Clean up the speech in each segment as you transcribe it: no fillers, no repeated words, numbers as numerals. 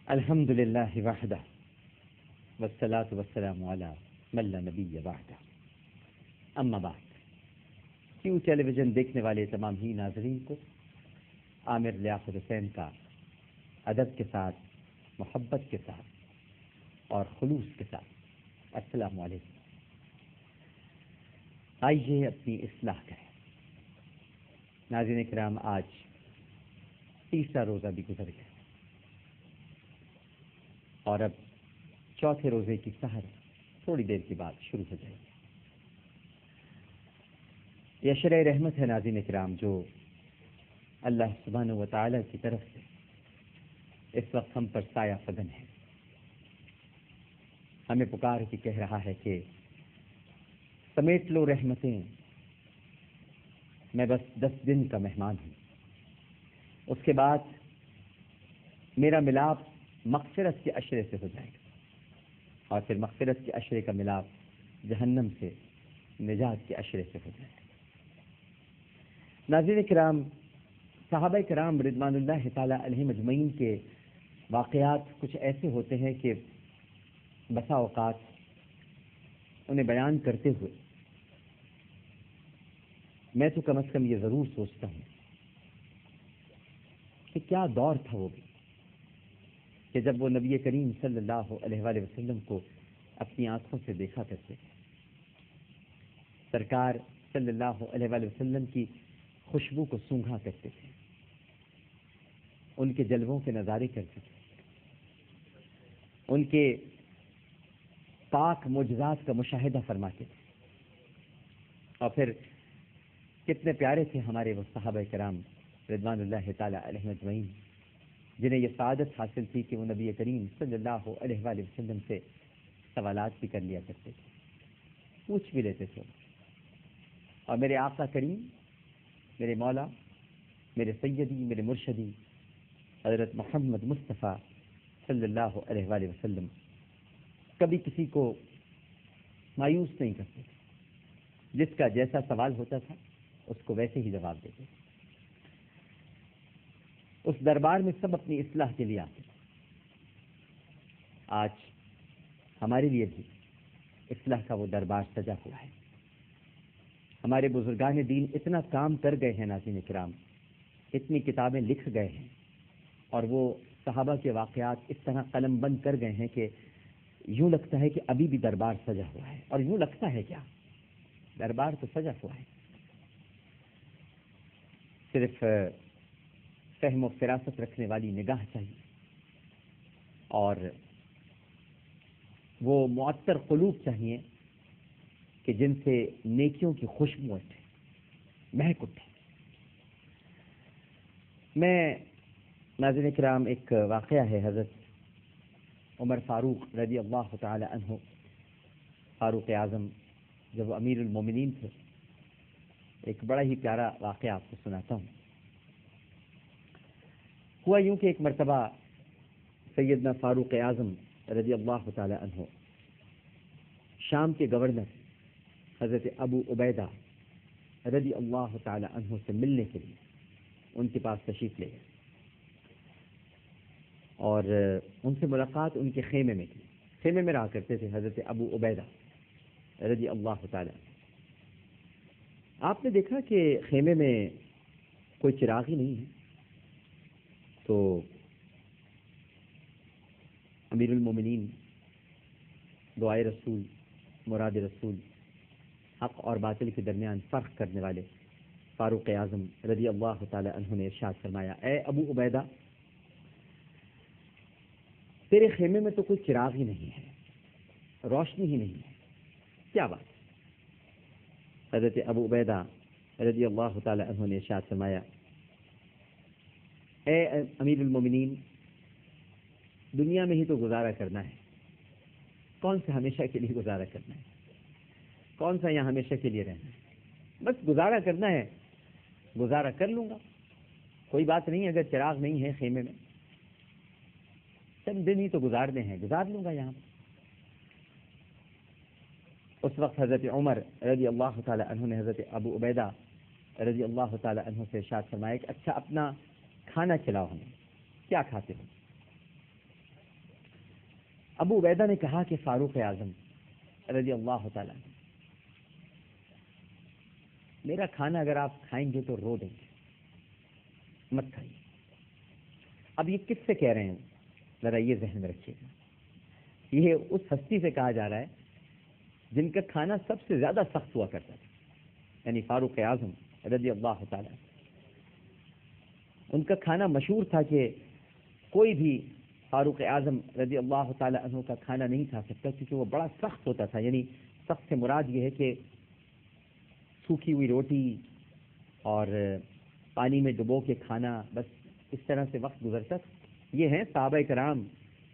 الحمد للہ وحدہ والصلاۃ والسلام علی من لا نبی بعدہ، اما بعد۔ کیو ٹیلی ویژن دیکھنے والے تمام ہی ناظرین کو عامر لیاقت حسین کا ادب کے ساتھ، محبت کے ساتھ اور خلوص کے ساتھ السلام علیکم۔ آئیے اپنی اصلاح کریں۔ ناظرین کرام، آج تیسرا روزہ بھی گزر گیا اور اب چوتھے روزے کی سحر تھوڑی دیر کے بعد شروع ہو جائے گی۔ یہ شرع رحمت ہے ناظرین کرام، جو اللہ سبحانہ و تعالی کی طرف سے اس وقت ہم پر سایہ فگن ہے، ہمیں پکار کے کہہ رہا ہے کہ سمیٹ لو رحمتیں، میں بس 10 دن کا مہمان ہوں، اس کے بعد میرا ملاپ مغفرت کے عشرے سے ہو جائے گا، اور پھر مغفرت کے عشرے کا ملاپ جہنم سے نجات کے عشرے سے ہو جائے گا۔ ناظرین کرام، صحابہ کرام رضوان اللہ تعالی علیہم اجمعین کے واقعات کچھ ایسے ہوتے ہیں کہ بسا اوقات انہیں بیان کرتے ہوئے میں تو کم از کم یہ ضرور سوچتا ہوں کہ کیا دور تھا وہ بھی، کہ جب وہ نبی کریم صلی اللہ علیہ وآلہ وسلم کو اپنی آنکھوں سے دیکھا کرتے تھے، سرکار صلی اللہ علیہ وآلہ وسلم کی خوشبو کو سونگھا کرتے تھے، ان کے جلووں کے نظارے کرتے تھے، ان کے پاک معجزات کا مشاہدہ فرماتے تھے۔ اور پھر کتنے پیارے تھے ہمارے وہ صحابہ کرام رضوان اللہ تعالی علیہم اجمعین، جنہیں یہ سعادت حاصل تھی کہ وہ نبی کریم صلی اللہ علیہ وآلہ وسلم سے سوالات بھی کر لیا کرتے تھے، پوچھ بھی لیتے تھے۔ اور میرے آقا کریم، میرے مولا، میرے سیدی، میرے مرشدی حضرت محمد مصطفیٰ صلی اللہ علیہ وآلہ وسلم کبھی کسی کو مایوس نہیں کرتے تھے، جس کا جیسا سوال ہوتا تھا اس کو ویسے ہی جواب دیتے تھے۔ اس دربار میں سب اپنی اصلاح کے لیے آتے تھے۔ آج ہمارے لیے بھی اصلاح کا وہ دربار سجا ہوا ہے۔ ہمارے بزرگان دین اتنا کام کر گئے ہیں ناظرین کرام، اتنی کتابیں لکھ گئے ہیں، اور وہ صحابہ کے واقعات اس طرح قلم بند کر گئے ہیں کہ یوں لگتا ہے کہ ابھی بھی دربار سجا ہوا ہے۔ اور یوں لگتا ہے کیا، دربار تو سجا ہوا ہے، صرف فہم و فراست رکھنے والی نگاہ چاہیے، اور وہ معطر قلوب چاہیے کہ جن سے نیکیوں کی خوشبو اٹھے، مہک اٹھے۔ میں ناظرین کرام، ایک واقعہ ہے حضرت عمر فاروق رضی اللہ تعالی عنہ، فاروق اعظم، جب وہ امیر المومنین تھے، ایک بڑا ہی پیارا واقعہ آپ کو سناتا ہوں۔ ہوا یوں کہ ایک مرتبہ سیدنا فاروق اعظم رضی اللہ تعالی عنہ شام کے گورنر حضرت ابو عبیدہ رضی اللہ تعالی عنہ سے ملنے کے لیے ان کے پاس تشریف لے گئے، اور ان سے ملاقات ان کے خیمے میں کی۔ خیمے میں رہا کرتے تھے حضرت ابو عبیدہ رضی اللہ تعالی عنہ۔ آپ نے دیکھا کہ خیمے میں کوئی چراغ ہی نہیں ہے، تو امیر المومنین، دعائے رسول، مراد رسول، حق اور باطل کے درمیان فرق کرنے والے فاروق اعظم رضی اللہ تعالی عنہ نے ارشاد فرمایا، اے ابو عبیدہ، تیرے خیمے میں تو کوئی چراغ ہی نہیں ہے، روشنی ہی نہیں ہے، کیا بات؟ حضرت ابو عبیدہ رضی اللہ تعالی عنہ نے ارشاد فرمایا، اے امیر المومنین، دنیا میں ہی تو گزارا کرنا ہے، کون سا ہمیشہ کے لیے گزارا کرنا ہے، کون سا یہاں ہمیشہ کے لیے رہنا ہے، بس گزارا کرنا ہے، گزارا کر لوں گا، کوئی بات نہیں، اگر چراغ نہیں ہے خیمے میں، چند دن ہی تو گزارنے ہیں، گزار لوں گا یہاں۔ اس وقت حضرت عمر رضی اللہ تعالی عنہ نے حضرت ابو عبیدہ رضی اللہ تعالی عنہ سے ارشاد فرمایا کہ اچھا اپنا کھانا کھلاؤ ہمیں، کیا کھاتے ہو؟ ابو عبیدہ نے کہا کہ فاروق اعظم رضی اللہ تعالیٰ میرا کھانا اگر آپ کھائیں گے تو رو دیں گے، مت کھائیے۔ اب یہ کس سے کہہ رہے ہیں؟ ذرا یہ ذہن میں رکھیے گا، یہ اس ہستی سے کہا جا رہا ہے جن کا کھانا سب سے زیادہ سخت ہوا کرتا تھا، یعنی فاروق اعظم رضی اللہ تعالیٰ۔ ان کا کھانا مشہور تھا کہ کوئی بھی فاروق اعظم رضی اللہ تعالیٰ عنہ کا کھانا نہیں کھا سکتا، کیونکہ وہ بڑا سخت ہوتا تھا۔ یعنی سخت سے مراد یہ ہے کہ سوکھی ہوئی روٹی اور پانی میں ڈبو کے کھانا، بس اس طرح سے وقت گزرتا تھا۔ یہ ہیں صحابہ کرام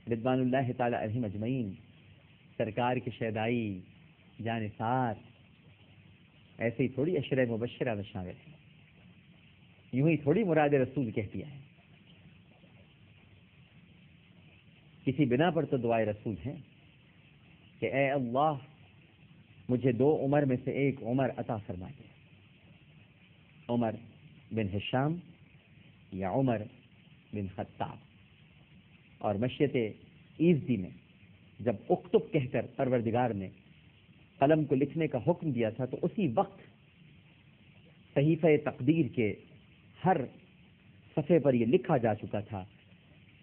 رضوان اللہ تعالیٰ علیہم اجمعین، سرکار کی شیدائی جانثار، ایسے ہی تھوڑی عشرہ مبشرہ میں شامل ہے، یوں ہی تھوڑی مراد رسول کہتی ہے، کسی بنا پر تو دعائے رسول ہیں کہ اے اللہ مجھے 2 عمر میں سے ایک عمر عطا فرما دے، عمر بن ہشام یا عمر بن خطاب۔ اور مشیت ایزدی میں جب اکتب کہہ کر پروردگار نے قلم کو لکھنے کا حکم دیا تھا، تو اسی وقت صحیفہ تقدیر کے ہر صفحے پر یہ لکھا جا چکا تھا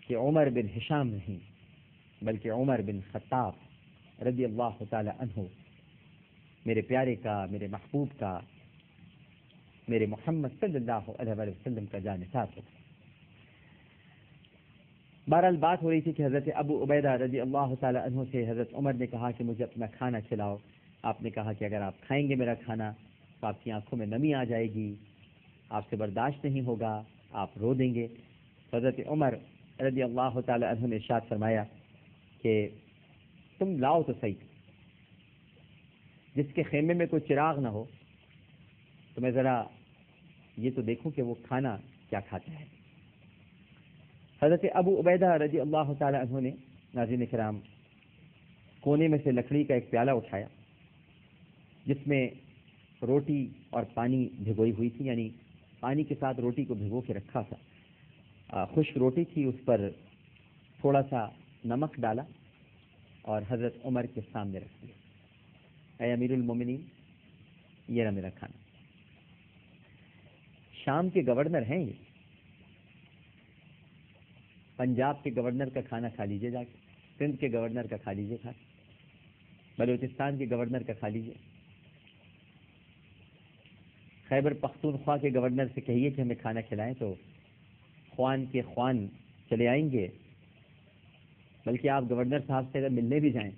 کہ عمر بن ہشام نہیں بلکہ عمر بن خطاب رضی اللہ تعالی عنہ میرے پیارے کا، میرے محبوب کا، میرے محمد صلی اللہ علیہ وسلم کا جانثار ہوگا۔ بہرحال بات ہو رہی تھی کہ حضرت ابو عبیدہ رضی اللہ تعالی عنہ سے حضرت عمر نے کہا کہ مجھے اپنا کھانا کھلاؤ۔ آپ نے کہا کہ اگر آپ کھائیں گے میرا کھانا تو آپ کی آنکھوں میں نمی آ جائے گی، آپ سے برداشت نہیں ہوگا، آپ رو دیں گے۔ حضرت عمر رضی اللہ تعالی عنہ نے ارشاد فرمایا کہ تم لاؤ تو صحیح، جس کے خیمے میں کوئی چراغ نہ ہو تو میں ذرا یہ تو دیکھوں کہ وہ کھانا کیا کھاتا ہے۔ حضرت ابو عبیدہ رضی اللہ تعالی عنہ نے، ناظرین کرام، کونے میں سے لکڑی کا ایک پیالہ اٹھایا جس میں روٹی اور پانی بھگوئی ہوئی تھی، یعنی پانی کے ساتھ روٹی کو بھگو کے رکھا تھا۔ خشک روٹی تھی، اس پر تھوڑا سا نمک ڈالا اور حضرت عمر کے سامنے رکھ دیا، اے امیر المومنین یہ رہا میرا کھانا۔ شام کے گورنر ہیں یہ، پنجاب کے گورنر کا کھانا کھا لیجئے جا کے، سندھ کے گورنر کا کھا لیجئے کھا کے، بلوچستان کے گورنر کا کھا لیجئے، خیبر پختونخوا کے گورنر سے کہیے کہ ہمیں کھانا کھلائیں تو خوان کے خوان چلے آئیں گے۔ بلکہ آپ گورنر صاحب سے اگر ملنے بھی جائیں،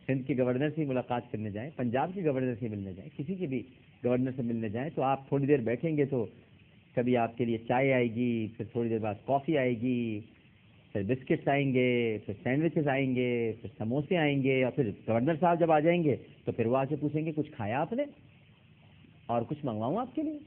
سندھ کے گورنر سے ملاقات کرنے جائیں، پنجاب کے گورنر سے ملنے جائیں، کسی کے بھی گورنر سے ملنے جائیں، تو آپ تھوڑی دیر بیٹھیں گے تو کبھی آپ کے لیے چائے آئے گی، پھر تھوڑی دیر بعد کافی آئے گی، پھر بسکٹس آئیں گے، پھر سینڈوچز آئیں گے، پھر سموسے آئیں گے، اور پھر گورنر صاحب جب آ جائیں گے تو پھر وہ آ کے پوچھیں گے کچھ کھایا آپ نے اور کچھ منگواؤں آپ کے لیے؟